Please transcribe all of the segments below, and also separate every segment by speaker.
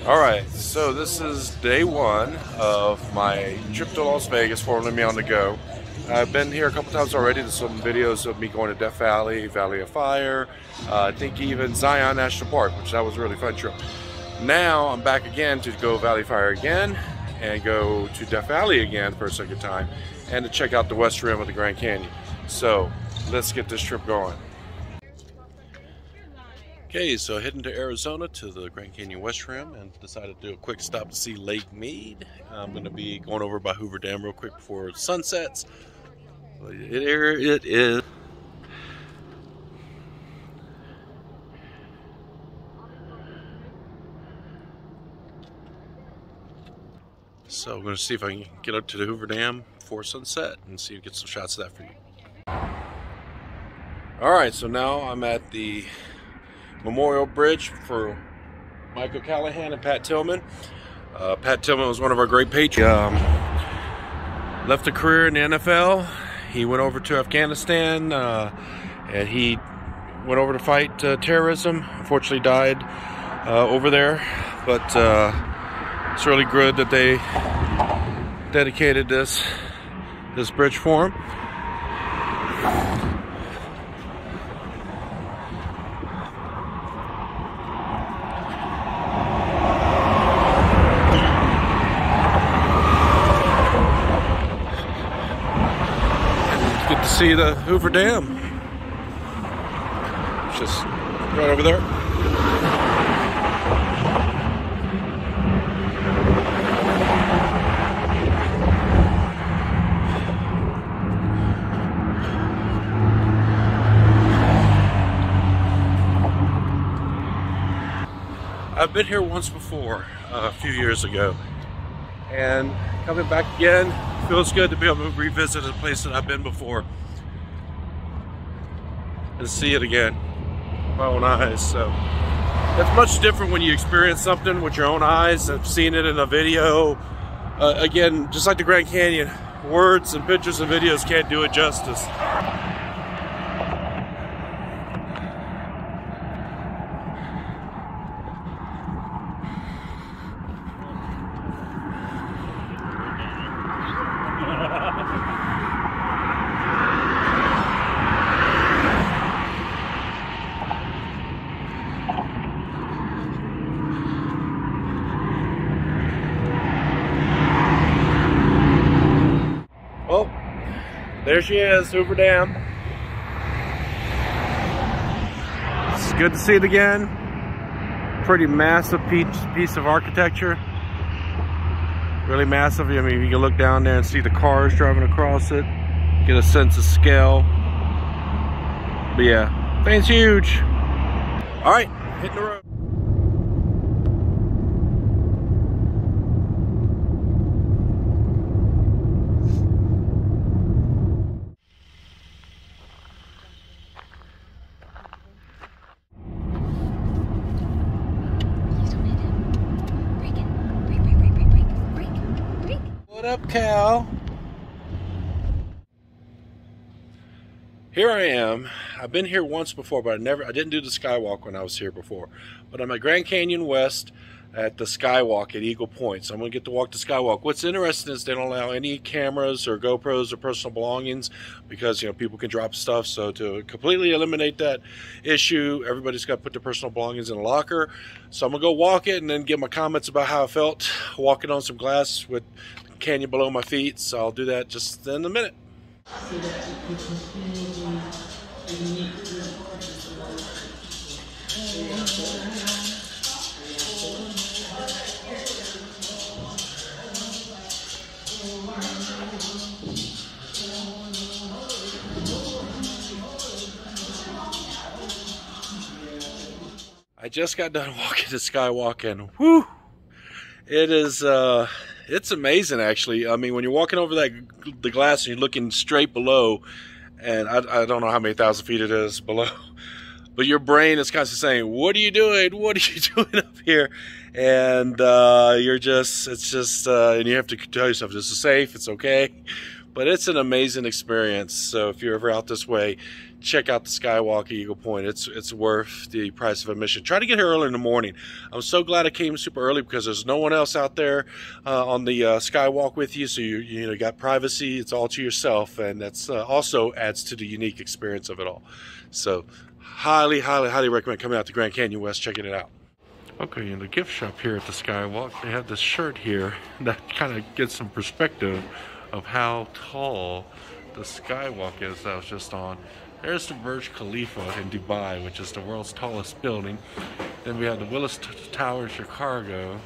Speaker 1: Alright, so this is day one of my trip to Las Vegas, FormerlyME on the go. I've been here a couple times already. There's some videos of me going to Death Valley, Valley of Fire, I think even Zion National Park, which that was a really fun trip. Now I'm back again to go Valley of Fire again and go to Death Valley again for a second time and to check out the West Rim of the Grand Canyon. So let's get this trip going. Okay, so heading to Arizona to the Grand Canyon West Rim and decided to do a quick stop to see Lake Mead. I'm going to be going over by Hoover Dam real quick before it sunsets. Here it is. So I'm going to see if I can get up to the Hoover Dam before sunset and see if I get some shots of that for you. Alright, so now I'm at the Memorial Bridge for Michael Callahan and Pat Tillman. Pat Tillman was one of our great patriots. Left a career in the NFL. He went over to Afghanistan and he went over to fight terrorism. Unfortunately died over there, but it's really good that they dedicated this bridge for him. Good to see the Hoover Dam. It's just right over there. I've been here once before, a few years ago, and coming back again, feels good to be able to revisit a place that I've been before and see it again with my own eyes. So it's much different when you experience something with your own eyes. I've seen it in a video. Again, just like the Grand Canyon, words and pictures and videos can't do it justice. Well, there she is, Hoover Dam. It's good to see it again. Pretty massive piece of architecture. Really massive. I mean, you can look down there and see the cars driving across it. Get a sense of scale. But yeah, thing's huge. All right, hitting the road. What up, Cal? Here I am. I've been here once before, but I didn't do the Skywalk when I was here before. But I'm at Grand Canyon West at the Skywalk at Eagle Point. So I'm going to get to walk the Skywalk. What's interesting is they don't allow any cameras or GoPros or personal belongings because, you know, people can drop stuff. So to completely eliminate that issue, everybody's got to put their personal belongings in a locker. So I'm going to go walk it and then give my comments about how I felt walking on some glass with the canyon below my feet. So I'll do that just in a minute. I just got done walking the Skywalk and whoo, it is it's amazing actually. I mean, when you're walking over the glass and you're looking straight below, and I don't know how many thousand feet it is below, but your brain is constantly saying, what are you doing? What are you doing up here? And and you have to tell yourself this is safe, it's okay. But it's an amazing experience. So if you're ever out this way, check out the Skywalk at Eagle Point. It's worth the price of admission. Try to get here early in the morning. I'm so glad I came super early because there's no one else out there on the Skywalk with you. So you got privacy. It's all to yourself, and that's also adds to the unique experience of it all. So highly, highly, highly recommend coming out to Grand Canyon West, checking it out. Okay, in the gift shop here at the Skywalk, they have this shirt here that kind of gets some perspective of how tall the Skywalk is that I was just on. There's the Burj Khalifa in Dubai, which is the world's tallest building. Then we have the Willis Tower in Chicago,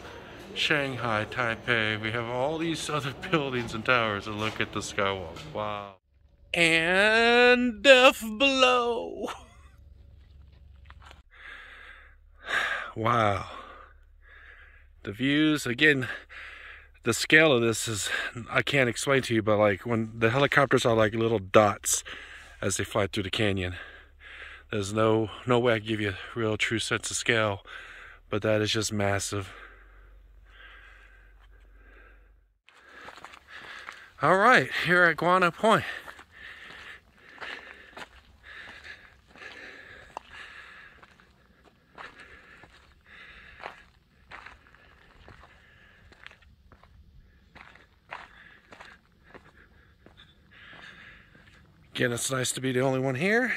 Speaker 1: Shanghai, Taipei. We have all these other buildings and towers that look at the Skywalk. Wow. And death below. Wow. The views, again, the scale of this is, I can't explain to you, but like when the helicopters are like little dots as they fly through the canyon. There's no way I can give you a real true sense of scale, but that is just massive. All right, here at Guano Point. Again, it's nice to be the only one here.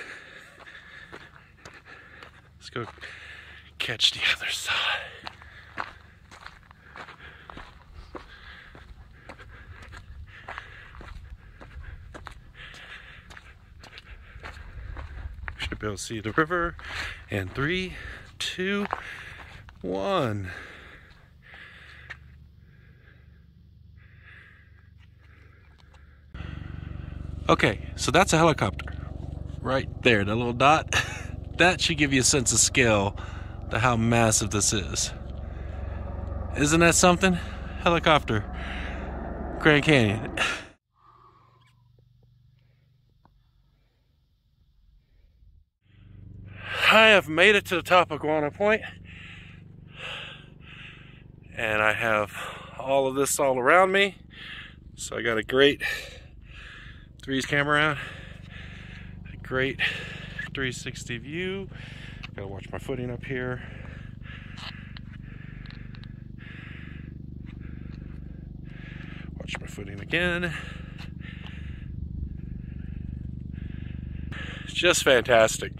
Speaker 1: Let's go catch the other side. Should be able to see the river. And 3, 2, 1. Okay, so that's a helicopter right there, that little dot. That should give you a sense of scale to how massive this is. Isn't that something? Helicopter, Grand Canyon. I have made it to the top of Guano Point, and I have all of this all around me. So I got a great 3's camera out, a great 360 view. Gotta watch my footing up here. Watch my footing again. It's just fantastic.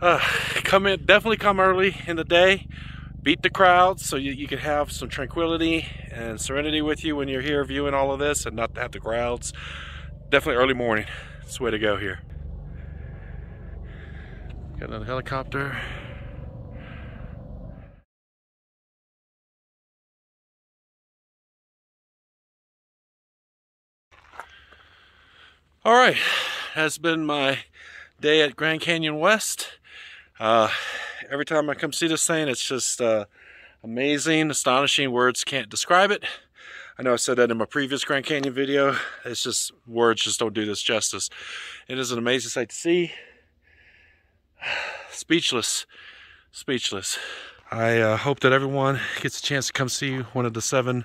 Speaker 1: Definitely come early in the day. Beat the crowds so you can have some tranquility and serenity with you when you're here viewing all of this and not have the crowds. Definitely early morning. That's the way to go here. Got another helicopter. All right, that's been my day at Grand Canyon West. Every time I come see this thing, it's just amazing, astonishing. Words can't describe it. I know I said that in my previous Grand Canyon video. It's just, words just don't do this justice. It is an amazing sight to see. Speechless. Speechless. I hope that everyone gets a chance to come see one of the 7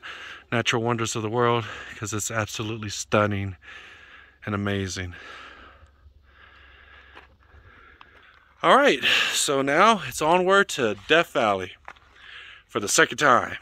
Speaker 1: natural wonders of the world, because it's absolutely stunning and amazing. All right, so now it's onward to Death Valley for the second time.